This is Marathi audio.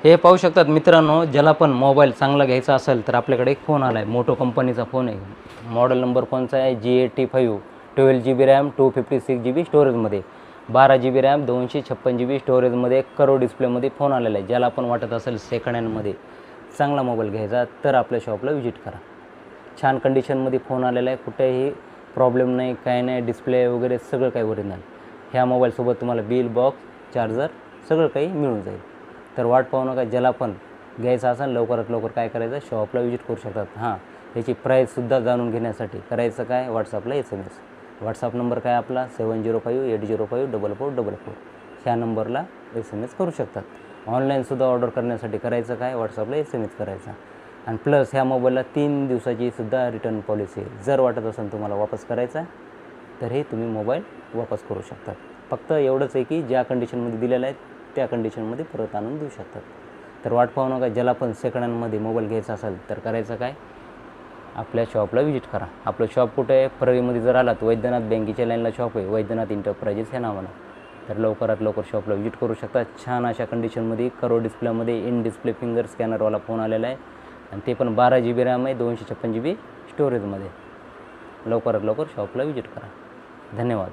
हे पाहू शकतात मित्रांनो, ज्याला पण मोबाईल चांगला घ्यायचा असेल तर आपल्याकडे एक फोन आला आहे, मोटो कंपनीचा फोन आहे. मॉडेल नंबर कोणचा आहे, G85, 12GB RAM, 256GB स्टोरेजमध्ये, 12GB RAM, 256GB स्टोरेजमध्ये, करो डिस्प्लेमध्ये फोन आलेला आहे. ज्याला पण वाटत असेल सेकंड हँडमध्ये चांगला मोबाईल घ्यायचा तर आपल्या शॉपला व्हिजिट करा. छान कंडिशनमध्ये फोन आलेला आहे, कुठेही प्रॉब्लेम नाही, काय नाही, डिस्प्ले वगैरे सगळं काही ओरिजिनल. ह्या मोबाईलसोबत तुम्हाला बिल, बॉक्स, चार्जर सगळं काही मिळून जाईल. तर वाट पाहू नका, ज्याला पण घ्यायचं असेल लवकरात लवकर काय करायचं, शॉपला व्हिजिट करू शकतात. हां, याची प्राईससुद्धा जाणून घेण्यासाठी करायचं काय, व्हॉट्सअपला SMS. व्हॉट्सअप नंबर काय आपला 7058054444. ह्या नंबरला SMS करू शकतात. ऑनलाईनसुद्धा ऑर्डर करण्यासाठी करायचं काय, व्हॉट्सअपला SMS करायचा. आणि प्लस ह्या मोबाईलला 3 दिवसाची रिटर्न पॉलिसी आहे. जर वाटत असेल तुम्हाला वापस करायचा तर हे तुम्ही मोबाईल वापस करू शकतात. फक्त एवढंच आहे की ज्या कंडिशनमध्ये दिलेलं आहे त्या कंडिशनमध्ये परत आणून देऊ शकतात. तर वाट पाहू नका, ज्याला पण सेकंड हँडमध्ये मोबाईल घ्यायचा असेल तर करायचं काय, आपल्या शॉपला व्हिजिट करा. आपलं शॉप कुठे आहे, परळीमध्ये जर आलात वैद्यनाथ बँकेच्या लाईनला शॉप आहे, वैद्यनाथ इंटरप्राइजेस ह्या नावानं. तर लवकरात लवकर शॉपला व्हिजिट करू शकता. छान अशा कंडिशनमध्ये करो डिस्प्लेमध्ये इन डिस्प्ले फिंगर स्कॅनरवाला फोन आलेला आहे आणि ते पण 12GB रॅम आहे, 256GB स्टोरेजमध्ये. लवकरात लवकर शॉपला व्हिजिट करा. धन्यवाद.